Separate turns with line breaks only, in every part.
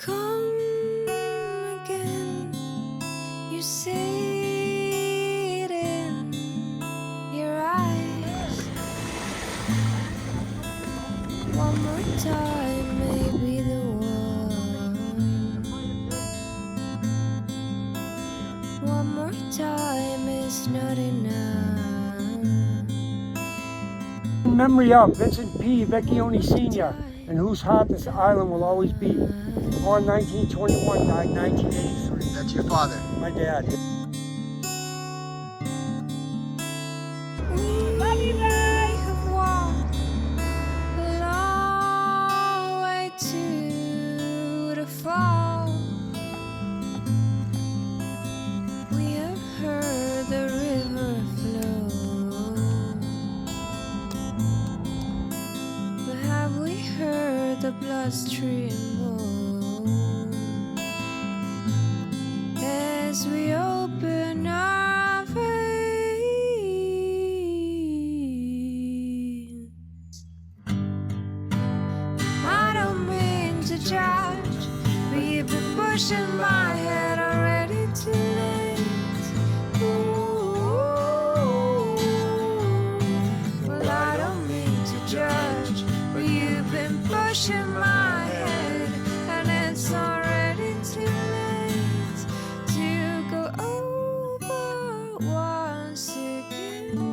come again. You see it in your eyes. One more time, maybe the one. One more time is not enough.
In memory of Vincent P. Vecchione Sr., and whose heart this island will always be. Born 1921, died 1983.
That's your father.
My dad.
We have walked a long way to the fall. We have heard the river flow, but have we heard the bloodstream roll as we open our veins? I don't mean to judge, but you've been pushing my head already too late. Ooh. Well, I don't mean to judge, but you've been pushing my head, and it's already too late to go over once again. Ooh.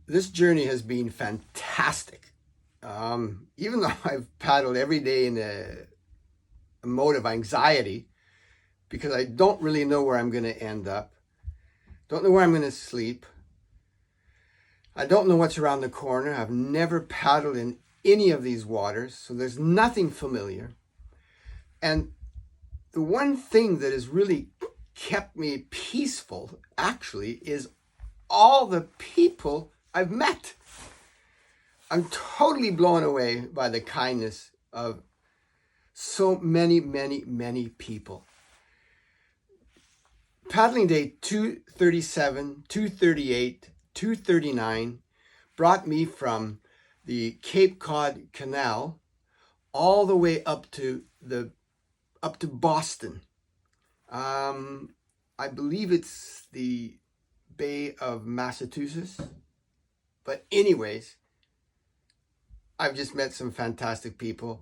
This journey has been fantastic. Even though I've paddled every day in a mode of anxiety, because I don't really know where I'm going to end up, don't know where I'm going to sleep, I don't know what's around the corner. I've never paddled in any of these waters, so there's nothing familiar. And the one thing that has really kept me peaceful, actually, is all the people I've met. I'm totally blown away by the kindness of so many, many, many people. Paddling day 237, 238, 239 brought me from the Cape Cod Canal all the way up to Boston. I believe it's the Bay of Massachusetts. But anyways, I've just met some fantastic people.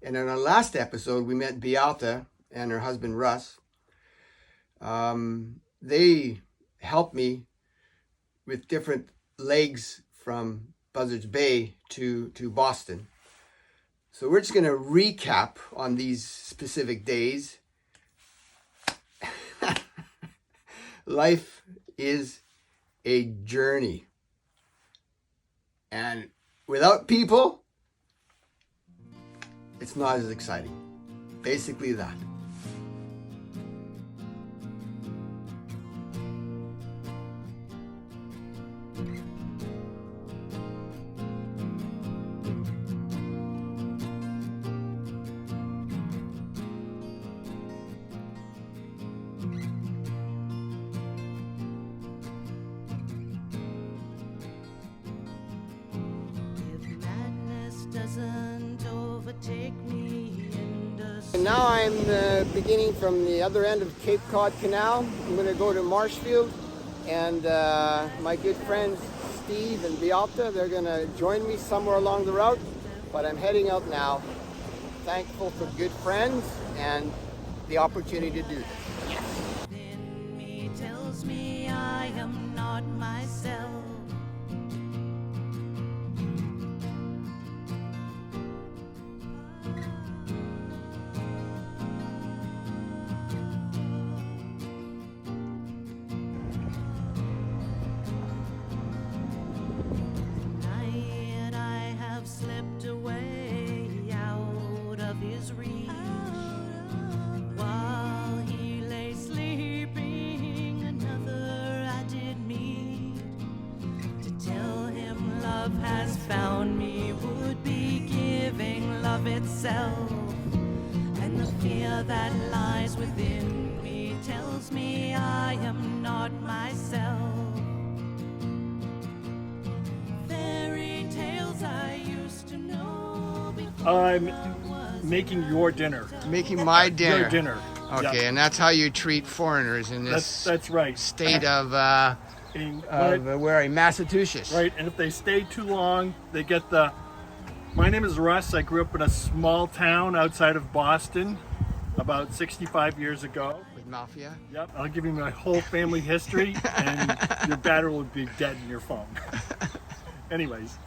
And in our last episode, we met Beata and her husband, Russ. They helped me with different legs from Buzzards Bay to Boston. So we're just going to recap on these specific days. Life is a journey. And without people, it's not as exciting. Basically that. And now I'm beginning from the other end of Cape Cod Canal. I'm going to go to Marshfield, and my good friends Steve and Beata, they're going to join me somewhere along the route, but I'm heading out now. Thankful for good friends and the opportunity to do this. Yes.
Within me tells me I am not myself. Tonight I have slipped away out of his reach. While he lay sleeping, another I did meet. To tell him love has found me would be giving of itself. And the fear that lies within me tells me I am not myself. Fairy tales I used to know before
I'm making your dinner.
Making my dinner.
Your dinner.
Okay,
Yeah.
and that's how you treat foreigners in this
That's right.
state of where are you? Massachusetts.
Right, and if they stay too long, they get the... My name is Russ. I grew up in a small town outside of Boston about 65 years ago.
With mafia.
Yep, I'll give you my whole family history, and your battery will be dead in your phone. Anyways.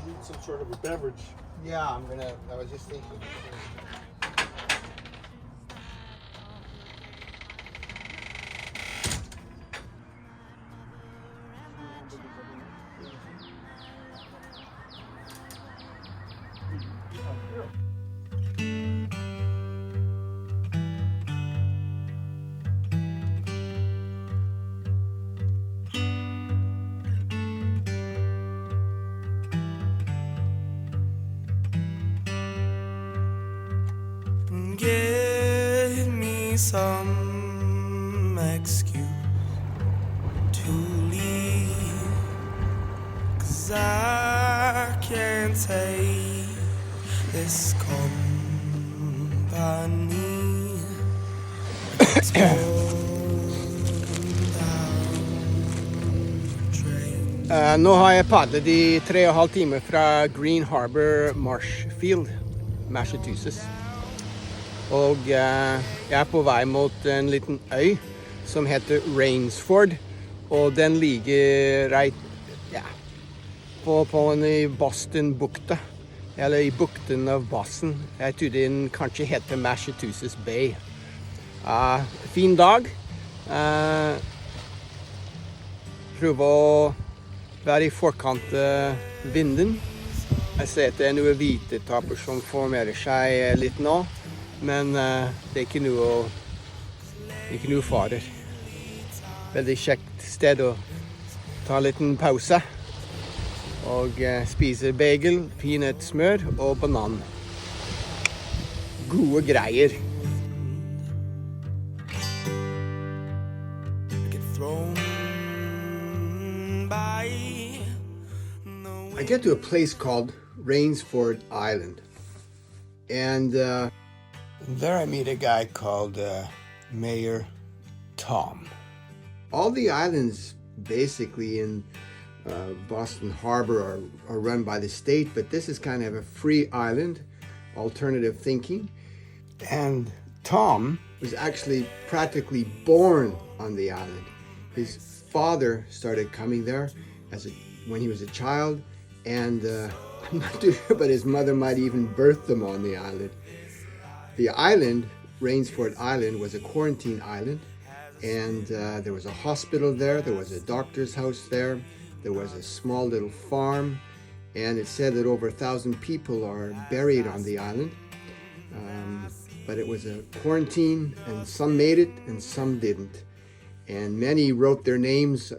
You need some sort of a beverage.
Yeah, I was just thinking.
Give me some excuse to leave, 'cause I can't take this company. It's
Nå har jeg padlet i 3,5 timer fra Green Harbor Marshfield, Massachusetts. Og jeg er på vei mot en liten øy som heter Rainsford. Og den ligger på i Boston-bukta. Eller i bukten av Boston. Jeg tror den kanskje heter Massachusetts Bay. Fin dag. Prøve å være i forkant av vinden. Jeg ser at det er noen hvite tapper som formerer seg litt nå. Men det er ikke noe farer. Veldig kjekt sted å ta en liten pause. Og spise bagel, peanøttsmør og banan. Gode greier. I get to a place called Rainsford Island. And there I meet a guy called Mayor Tom. All the islands basically in Boston Harbor are run by the state, but this is kind of a free island, alternative thinking. And Tom was actually practically born on the island. His father started coming there when he was a child, and I'm not too sure, but his mother might even birth them on the island. The island, Rainsford Island, was a quarantine island, and there was a hospital there, there was a doctor's house there, there was a small little farm, and it said that over 1,000 people are buried on the island. But it was a quarantine, and some made it and some didn't. And many wrote their names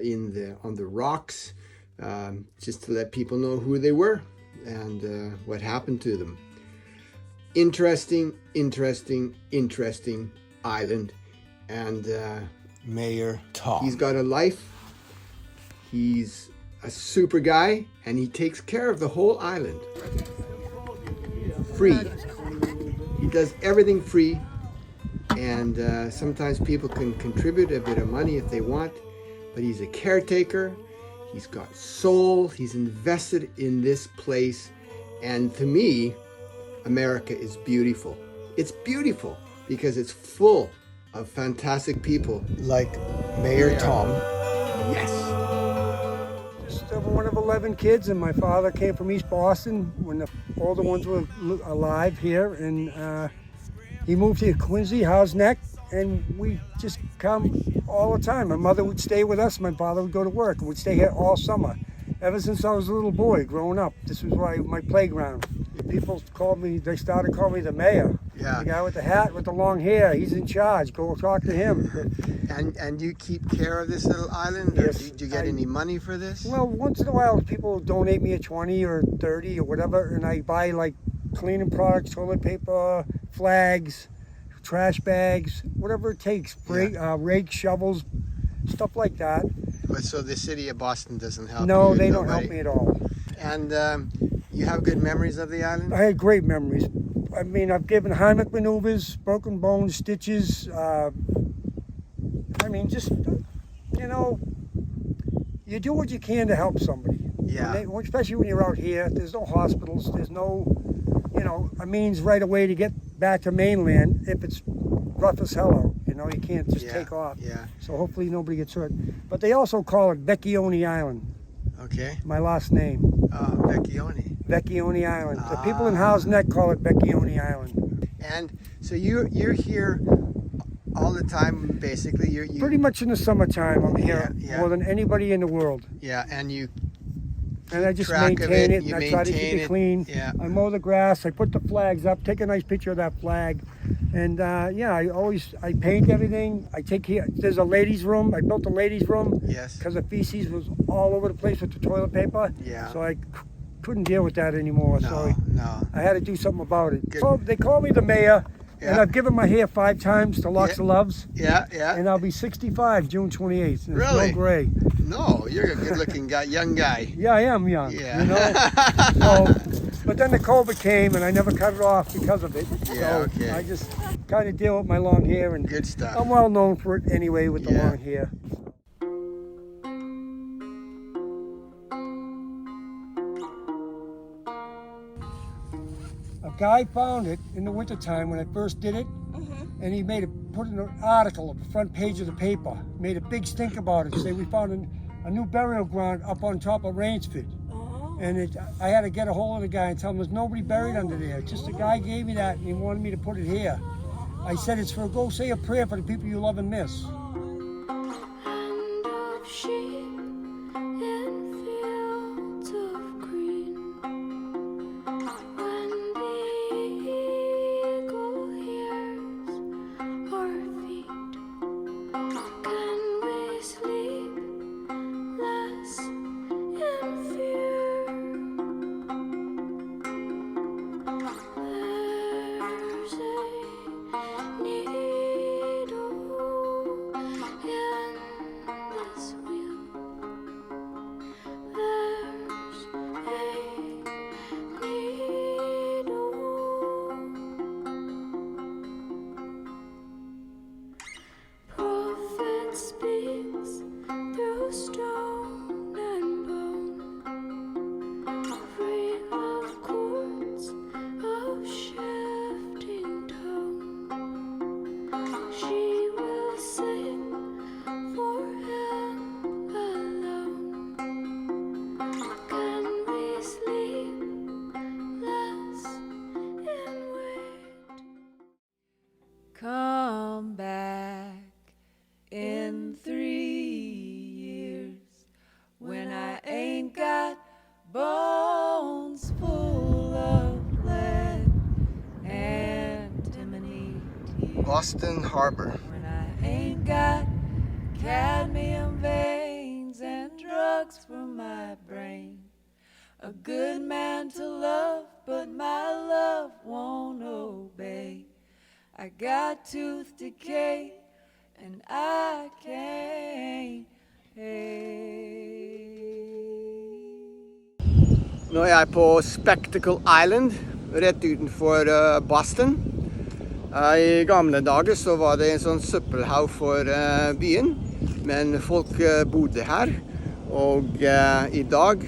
on the rocks just to let people know who they were and what happened to them. Interesting island. And Mayor Tom, he's got a life. He's a super guy, and he takes care of the whole island. Free. He does everything free, and sometimes people can contribute a bit of money if they want, but he's a caretaker. He's got soul. He's invested in this place, and to me, America is beautiful. It's beautiful because it's full of fantastic people like Mayor Tom. Yes.
Just one of 11 kids, and my father came from East Boston when the older ones were alive here, and he moved to Quincy, Howes Neck, and we just come all the time. My mother would stay with us, my father would go to work, and we'd stay here all summer. Ever since I was a little boy growing up, this was my playground. People called me, they started calling me the mayor.
Yeah.
The guy with the hat with the long hair, he's in charge. Go talk to him.
And you keep care of this little island? Or
Yes,
do you get any money for this?
Well, once in a while, people donate me a 20 or 30 or whatever, and I buy like cleaning products, toilet paper, flags, trash bags, whatever it takes, rake, shovels, stuff like that.
So the city of Boston doesn't help you?
No, they don't
Nobody?
help me at all.
And you have good memories of the island?
I had great memories. I mean, I've given Heimlich maneuvers, broken bones, stitches. I mean, just, you know, you do what you can to help somebody.
Yeah.
Especially when you're out here. There's no hospitals. There's no, you know, a means right away to get back to mainland if it's rough as hell out. You know, you can't just take off.
Yeah.
So hopefully nobody gets hurt. But they also call it Vecchione Island.
Okay.
My last name.
Vecchione.
Vecchione Island. The people in Howes Neck call it Vecchione Island.
And so you're here all the time, basically. You
Pretty much in the summertime, I'm here
Yeah.
more than anybody in the world.
Yeah, and you.
And I just
track of
maintain
it,
it,
you
and I try to keep
maintain
it
it,
clean.
yeah.
I mow the grass, I put the flags up, take a nice picture of that flag. And yeah, I paint everything. I take care, there's a ladies' room. I built a ladies' room.
Yes.
Because the feces was all over the place with the toilet paper.
Yeah.
So I couldn't deal with that anymore. So
No.
I had to do something about it.
Good.
So they call me the mayor. And
Yeah.
I've given my hair 5 times to Locks
Yeah.
of Loves.
Yeah.
And I'll be 65 June 28th. And
Really?
It's no gray.
No, you're a good-looking guy, young guy.
Yeah, I am young.
Yeah.
You know? So, but then the COVID came and I never cut it off because of it.
Yeah,
So
okay.
I just kind of deal with my long hair, and
Good stuff.
I'm well known for it anyway with the
Yeah.
long hair. A guy found it in the wintertime when I first did it, and he put an article on the front page of the paper, made a big stink about it, say we found a new burial ground up on top of Rainsford. And I had to get a hold of the guy and tell him there's nobody buried under there. Just the guy gave me that and he wanted me to put it here. I said it's for go say a prayer for the people you love and miss.
And of sheep in fields of green. When the eagle hears our feet, can we sleep less in fear? There's a needle in this wheel. There's a needle. Prophet speaks through stone and bone, free of chords of shifting tone. She will sing for him alone. Can we sleep less in wait? Come back in 3 years when I ain't got bones full of lead, antimony tears.
Boston Harbor.
When I ain't got cadmium veins and drugs for my brain. A good man to love, but my love won't obey. I got tooth decay, and I can't pay.
Nå er jeg på Spectacle Island, rett utenfor Boston. I gamle dager så var det en sånn søppelhaug for byen, men folk bodde her. Og i dag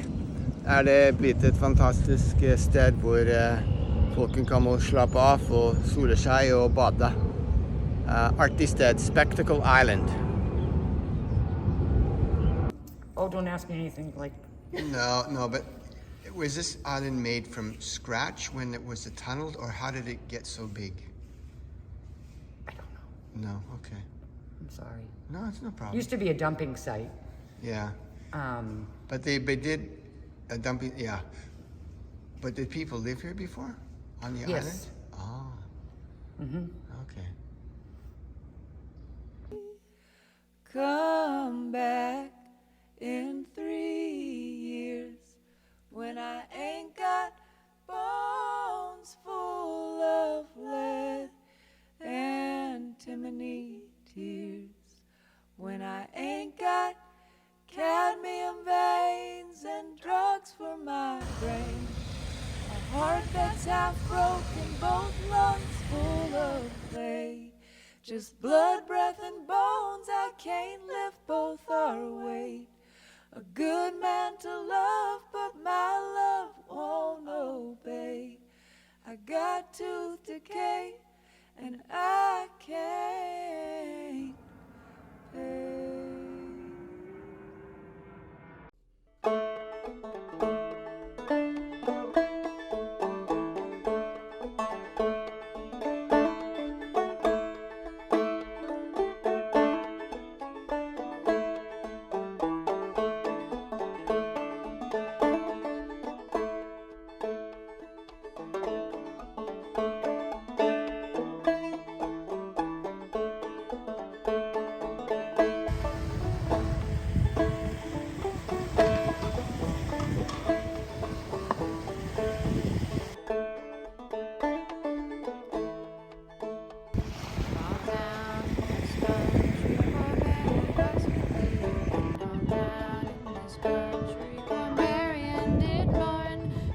er det blitt et fantastisk sted hvor folk kan slappe av og sole seg og bade. Artig sted, Spectacle Island.
Oh, don't ask me anything like.
No, but was this island made from scratch when it was tunneled, or how did it get so big?
I don't know.
No, okay.
I'm sorry.
No, it's no problem.
Used to be a dumping site.
Yeah,
Um,
but they did a dumping. Yeah, But did people live here before? On the
Yes.
island? Oh. Okay.
Come back in 3 years when I ain't got bones full of lead and antimony tears, when I ain't got cadmium veins and drugs for my brain, a heart that's half broken, both lungs full of clay, just blood, breath, and bones. I can't lift both our weight. A good man to love, but my love won't obey. I got tooth decay, and I can't pay.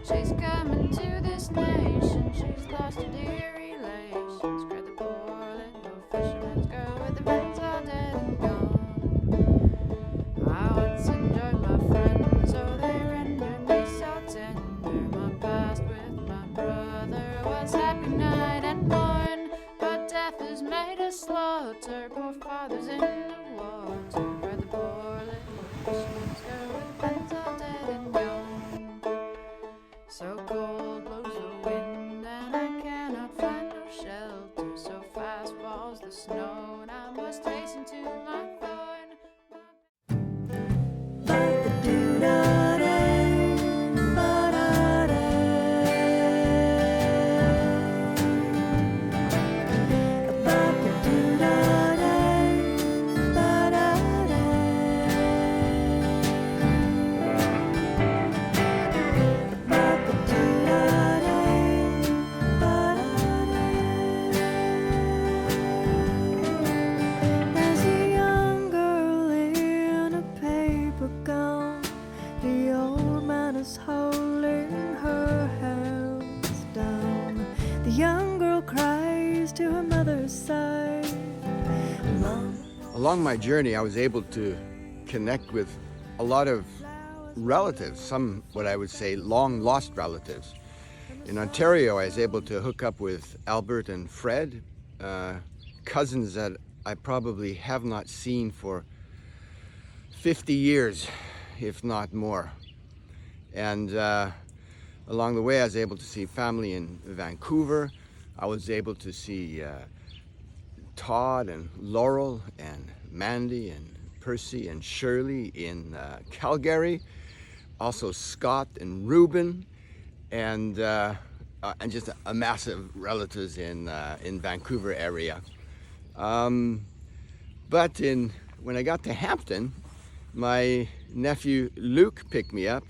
She's coming to this nation. She's lost her dear relations. Cried the poor little fisherman's girl with the friends all dead and gone. I once enjoyed my friends, oh, they rendered me so tender. My past with my brother was happy night and morn, but death has made us slaughter. Poor father's in the water. Cried the poor little fisherman's girl with the friends all dead and gone. So cold blows the wind, and I cannot find no shelter. So fast falls the snow, and I must hasten to my thorn.
There's a young girl in a paper gown. The old man is holding her hands down. The young girl cries to her mother's side.
Along my journey, I was able to connect with a lot of relatives, some what I would say long lost relatives. In Ontario, I was able to hook up with Albert and Fred, cousins that I probably have not seen for 50 years, if not more. And along the way, I was able to see family in Vancouver. I was able to see Todd and Laurel and Mandy and Percy and Shirley in Calgary. Also Scott and Ruben, and just a massive relatives in Vancouver area. But when I got to Hampton, my nephew Luke picked me up,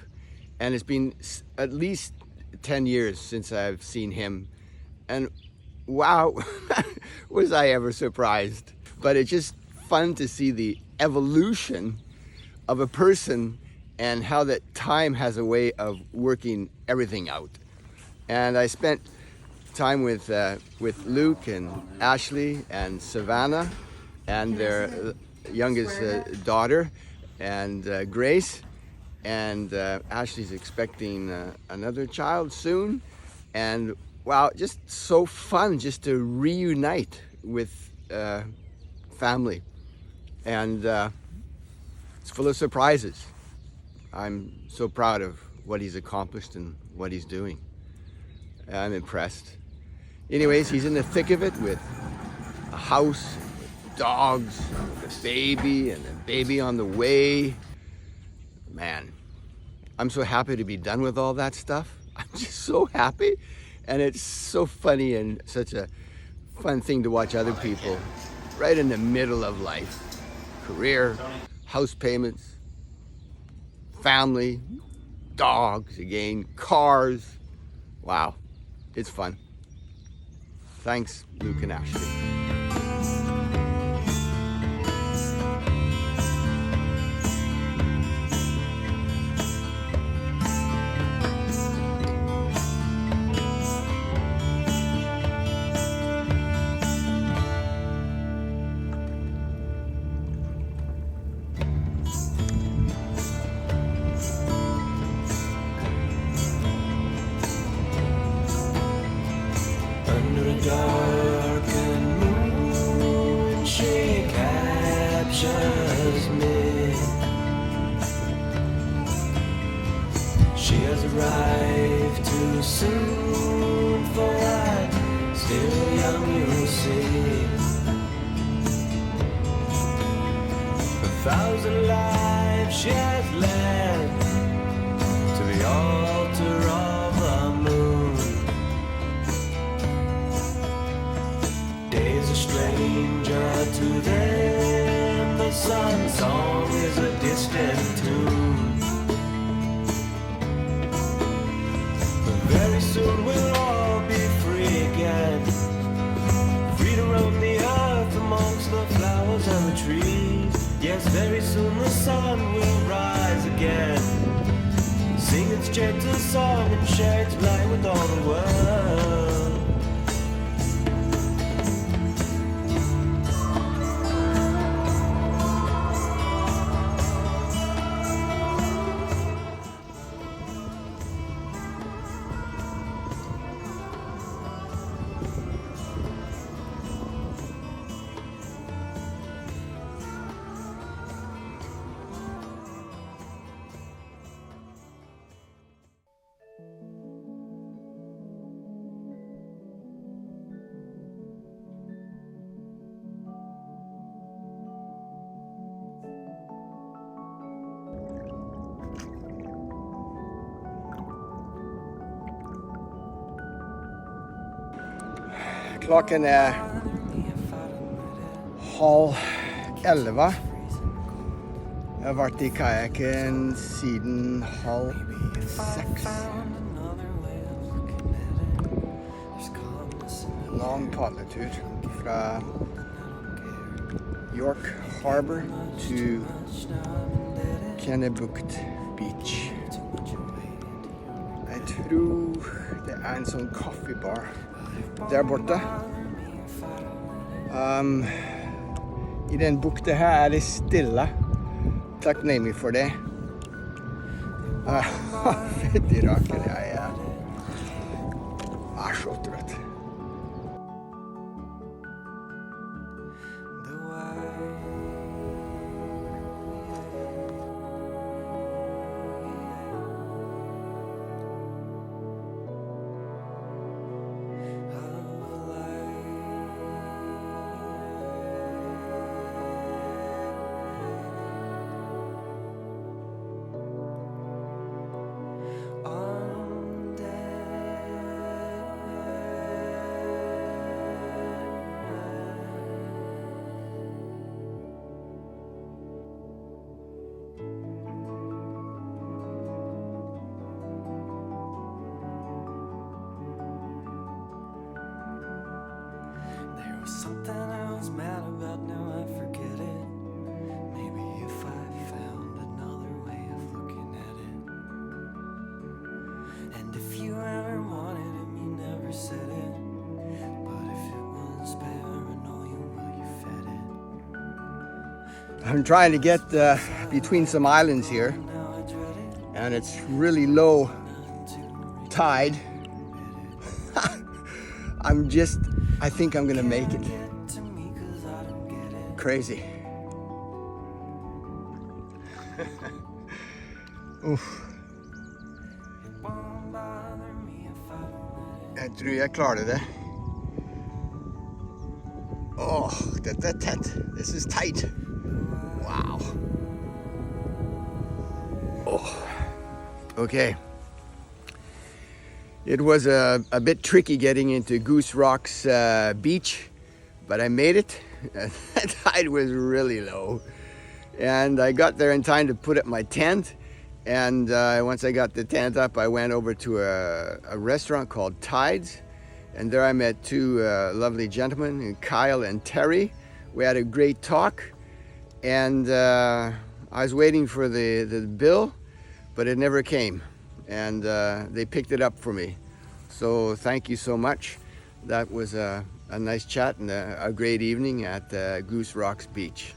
and it's been at least 10 years since I've seen him, and wow, was I ever surprised. But it's just fun to see the evolution of a person and how that time has a way of working everything out. And I spent time with Luke and Ashley and Savannah and their youngest daughter and Grace, and Ashley's expecting another child soon. And wow, just so fun just to reunite with family, and it's full of surprises. I'm so proud of what he's accomplished and what he's doing. I'm impressed. Anyways, he's in the thick of it with a house, dogs, a baby, and a baby on the way. Man, I'm so happy to be done with all that stuff. I'm just so happy. And it's so funny and such a fun thing to watch other people right in the middle of life. Career, house payments, family, dogs again, cars. Wow, it's fun. Thanks, Luke and Ashley.
Under a darkened moon, she captures me. She has arrived too soon, for I'm still young, you see. 1,000 lives she has led to the altar of the moon. Days a stranger to them, the sun's song is a distant tune. But very soon we'll all be free again, free to roam the earth amongst the flowers and the trees. Yes, very soon the sun will rise again, sing its gentle song and share its light with all the world.
Klokken er 10:30. Jeg har vært i kajaken siden 5:30. Lang padletur fra York Harbor to Kennebukt Beach. Jeg tror det er en sånn kaffebar der borte. I den bukta her er det stille. Takknemlig for det. Fytti raken, jeg er så trøtt.
Something I was mad about, now I forget it. Maybe if I found another way of looking at it. And if you ever wanted him, you never said it. But if it was bare and all you will, you fed it.
I'm trying to get between some islands here, and it's really low tide. I think I'm gonna make it. Crazy. Uff. Jeg tror jeg klarer det. Dette er tett. This is tight. Wow. Okay. It was a bit tricky getting into Goose Rock's beach, but I made it. The tide was really low. And I got there in time to put up my tent. And once I got the tent up, I went over to a restaurant called Tides. And there I met two lovely gentlemen, Kyle and Terry. We had a great talk. And I was waiting for the bill, but it never came. And they picked it up for me. So thank you so much. That was a nice chat and a great evening at Goose Rocks Beach.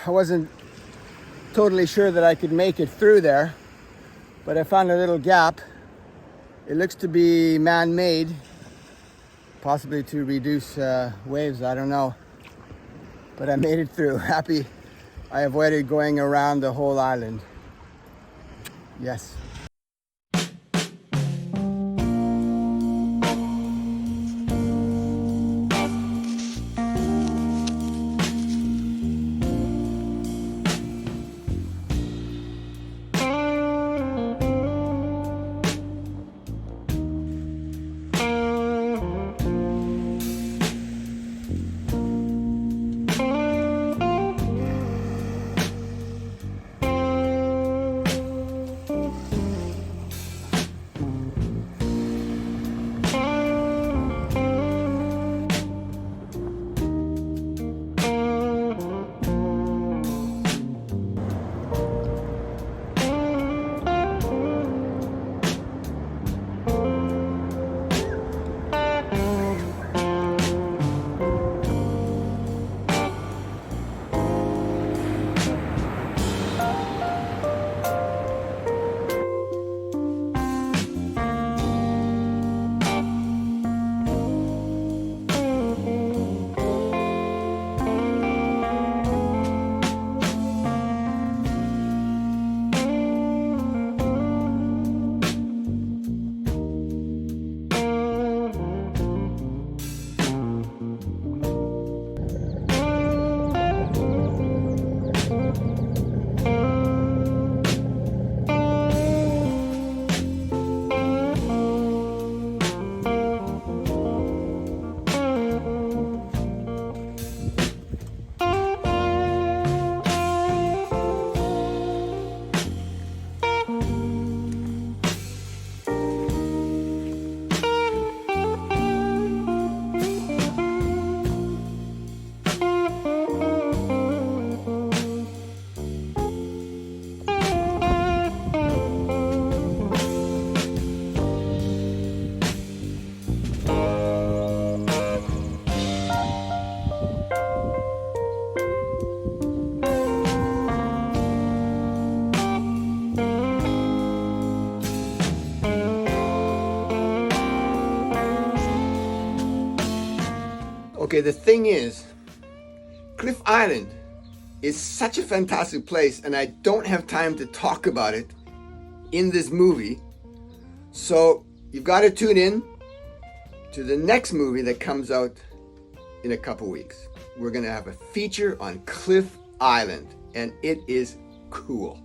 I wasn't totally sure that I could make it through there, but I found a little gap. It looks to be man-made, possibly to reduce waves, I don't know. But I made it through. Happy I avoided going around the whole island. Yes. Okay, the thing is, Cliff Island is such a fantastic place, and I don't have time to talk about it in this movie. So you've got to tune in to the next movie that comes out in a couple weeks. We're going to have a feature on Cliff Island, and it is cool.